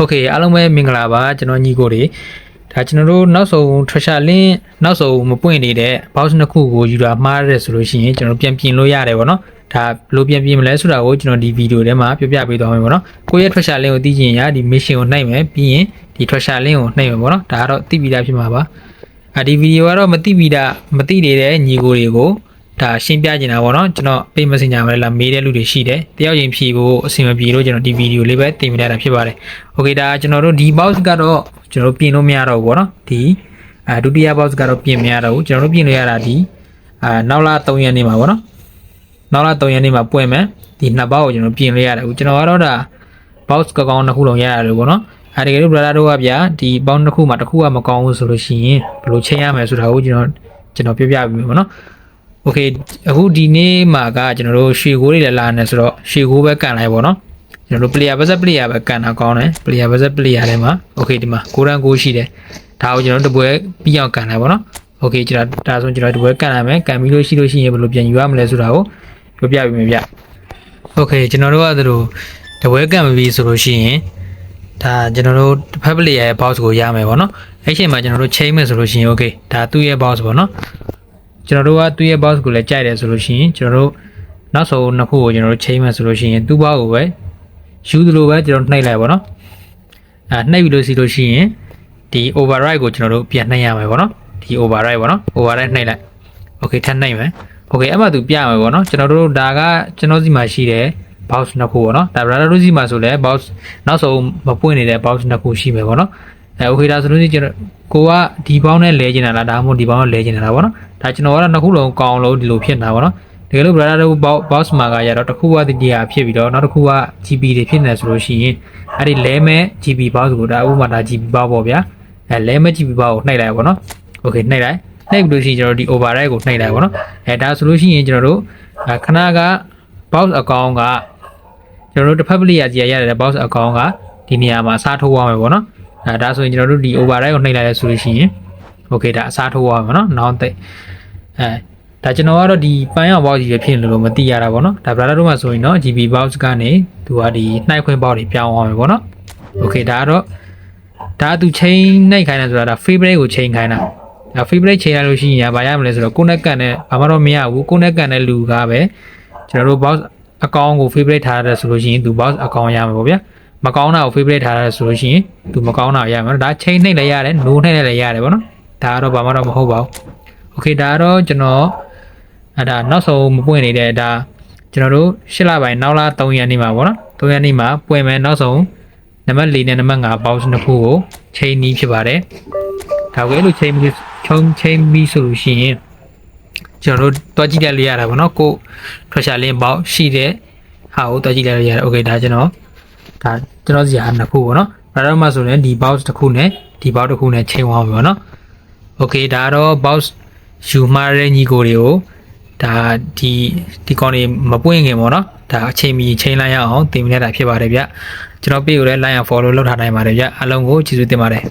Okay အားလုံးပဲမင်္ဂလာပါကျွန်တော်ညီကိုတွေဒါကျွန်တော်တို့နောက်ဆုံး treasure link နောက်ဆုံးမပွင့်နေတဲ့ box နှစ်ခုကိုယူတာမှားရတယ်ဆိုလို့ရှိရင်ကျွန်တော်ပြန်ပြင်လို့ရတယ်ပေါ့နော်ဒါဘယ်လိုပြန်ပြင်မလဲဆိုတာကိုကျွန်တော်ဒီဗီဒီယိုထဲမှာပြပြပေးသွားမယ်ပေါ့နော်ကိုယ့်ရဲ့ treasure link ကိုသိချင်ရဒီ mission ကိုနှိုက်မယ်ပြီးရင်ဒီ treasure link ကိုနှိုက်မယ်ပေါ့နော်ဒါကတော့သိပြီးသားဖြစ်မှာပါဒီဗီဒီယိုကတော့မသိနေတဲ့ညီကိုတွေကိုဒါရှင်းပြချင်တာပေါ့နော်ကျွန်တော် page messenger မှာလာမေးတဲ့လူတွေရှိတယ်တယောက်ချင်းဖြေဖို့အဆင်မပြေလို့ကျွန်တော်ဒီဗီဒီယိုလေးပဲတင်ပြရတာဖြစ်ပါတယ် Okay ဒါကျွန်တော်တို့ဒီ box ကတော့ကျွန်တော်ပြင်လို့မရတော့ဘူးပေါ့နော်ဒီဒုတိယ box ကတော့ပြင်မရတော့ဘူးကျွန်တော်တို့ပြင်လို့ရတာဒီနောက်လာ3ရက်နေမှာပေါ့နော်နောက်လာ3ရက်နေမှာပွင့်မယ်ဒီနှစ်ပေါက်ကိုကျွန်တော်ပြင်လို့ရတယ်ကျွန်တော်ကတော့ဒါ box ကောင်းနှစ်ခုလုံးရရတယ်ပေါ့နော်တကယ်လို့ brother တို့ကဗျာဒီ box နှစ်ခုမှာတစ်ခုကမကောင်းဘူးဆိုလို့ရှိရင်ဘယ်လိုချိန်ရမယ်ဆိုတာကိုကျွန်တော်ပြပြပေးမယ်ပေါ့နော်Okay အခုဒီနေ့မှာကကျွန်တော်တို့ရွှေကိုတွေလည်းလာနေဆိုတော့ရွှေကိုပဲကန်လိုက်ပေါ့နော်ကျွန်တော်တို့ player versus player ပဲကန်တာကောင်းတယ် player versus player ထဲမှာ Okay ဒီမှာကိုရန်ကိုရှိတယ်ဒါကိုကျွန်တော်တို့တပွဲပြီးအောင်ကန်လိုက်ပေါ့နော် Okay ကျွန်တော်ဒါဆိုကျွန်တော်တပွဲကန်လိုက်မယ်ကန်ပြီးလို့ရှိရင်ဘယ်လိုပြန်ယူရမလဲဆိုတာကိုပြောပြပေးမယ်ဗျ Okay ကျွန်တော်တို့ကတပွဲကန်ပြီးဆိုလို့ရှိရင်ဒါကျွန်တော်တို့တစ်ဖက် player ရဲ့ box ကိုရမယ်ပေါ့နော်အဲ့ချိန်မှာကျွန်တော်တို့ chain မယ်ဆိုလို့ရှိရင် Okay ဒါသူ့ရဲ့ box ပေါ့နော်ကျွန်တော်တို့ကသူ့ရဲ့ box ကိုလည်းကြိုက်တယ်ဆိုလို့ရှိရင်ကျွန်တော်တို့နောက်ဆုံးနှစ်ခုကိုကျွန်တော်တို့ချိန်မယ်ဆိုလို့ရှိရင်သူ့ box ကိုပဲယူသလိုပဲကျွန်တော်နှိပ်လိုက်ပါတော့နှိပ်ပြီးလို့ရှိရင်ဒီ override ကိုကျွန်တော်တို့ပြန်နှိပ်ရမယ်ပေါ့နော်ဒီ override ပေါ့နော် override နှိပ်လိုက် Okay ထပ်နှိပ်မယ် Okay အဲ့မှာသူပြမယ်ပေါ့နော်ကျွန်တော်တို့ဒါကကျွန်တော်စီမှာရှိတဲ့ box နှစ်ခုပေါ့နော်ဒါ brother တို့စီမှာဆိုလဲ box နောက်ဆုံးမပွင့်နေတဲ့ box နှစ်ခုရှိမယ်ပေါ့နော်Okay ဒါဆိုလို့ကျွန်တော်ကိုကဒီပေါင်းနဲ့လဲကျင်တာလားဒါမှမဟုတ်ဒီပေါင်းနဲ့လဲကျင်တာလားပေါ့နော်ဒါကျွန်တော်ကတော့နှစ်ခုလုံးကောင်းလို့ဒီလိုဖြစ်နေတာပေါ့နော်တကယ်လို့ brother တို့ box မှာကရတော့တစ်ခုကတတိယဖြစ်ပြီးတော့နောက်တစ်ခုက GB တွေဖြစ်နေဆိုလို့ရှိရင်အဲ့ဒီလဲမဲ့ GB box ကိုဒါဥပမာဒါ GB box ပေါ့ဗျာလဲမဲ့ GB box ကိုနှိပ်လိုက်ပေါ့နော် Okay နှိပ်လိုက်ပြီးလို့ရှိရင်ကျွန်တော်ဒီ override ကိုနှိပ်လိုက်ပေါ့နော်ဒါဆိုလို့ရှိရင်ကျွန်တော်တို့ခဏက box account ကကျွန်တော်တို့တစ်ဖက် player ကြီးရတဲ့ box account ကဒီနေရာမှာအစားထိုးရမယ်ပေါ့နော်ဒါဆိုရင်ကျွန်တော်တို့ဒီ override ကိုနှိပ်လိုက်ရဆိုလို့ရှိရင် Okay ဒါအစားထိုးရမှာနော်နောက်သိဒါကျွန်တော်ကတော့ဒီပန်းရောက် box ကြီးပဲဖြစ်နေလို့မသိရတာပေါ့နော်ဒါ brother တို့မှဆိုရင်တော့ GB box ကနေသူကဒီနှိုက်ခွင့် box တွေပြောင်းအောင်ပဲပေါ့နော် Okay ဒါကတော့ဒါသူချိန်နှိပ်ခိုင်းတယ်ဆိုတာဒါ favorite ကိုချိန်ခိုင်းတာဒါ favorite ချိန်ရလို့ရှိရင်ဘာရမလဲဆိုတော့ကိုယ်နဲ့ကန်နဲ့ဘာမှတော့မရဘူးကိုယ်နဲ့ကန်တဲ့လူကပဲကျွန်တော်တို့ box account ကို favorite ထားရတယ်ဆိုလို့ရှိရင်သူ box account ရမှာပေါ့ဗျာမကောင်းတာကို favorite ထားရတယ်ဆိုလို့ရှိရင်သူမကောင်းတာရမှာဒါချိန်နှိပ်လည်းရတယ် no နှိပ်လည်းရတယ်ပေါ့နော်ဒါကတော့ဘာမှတော့မဟုတ်ပါဘူး Okay ဒါကတော့ကျွန်တော်ဒါနောက်ဆုံးမပွင့်နေတဲ့ဒါကျွန်တော်တို့8လပိုင်းနောက်လ3ရက်နေ့မှာပေါ့နော်3ရက်နေ့မှာပွင့်မယ်နောက်ဆုံးနံပါတ်4နဲ့နံပါတ်5 box နှစ်ခုကိုချိန်နီးဖြစ်ပါတယ်ဒါကိုအဲ့လိုချိန်ပြီးဆိုလို့ရှိရင်ကျွန်တော်တို့တွားကြည့်လိုက်ရတာပေါ့နော်ကို treasure link box ရှိတဲ့ဟာကိုတွားကြည့်လိုက်ရတယ် Okay ဒါကျွန်တော်စီဟာနှစ်ခုပေါ့နော်ဒါတော့မှဆိုရင်ဒီ box တစ်ခုနဲ့ဒီ box တစ်ခုနဲ့ချိန်သွားပြီပေါ့နော် Okay ဒါတော့ box ယူမှားတဲ့ညီကိုတွေကိုဒါဒီကောင်တွေမပွင့်ခင်ပေါ့နော်ဒါအချိန်မီချိန်လိုက်ရအောင်တင်ပြနေတာဖြစ်ပါတယ်ဗျကျွန်တော် page ကိုလည်း like and follow လုပ်ထားနိုင်ပါတယ်ဗျအားလုံးကိုကျေးဇူးတင်ပါတယ်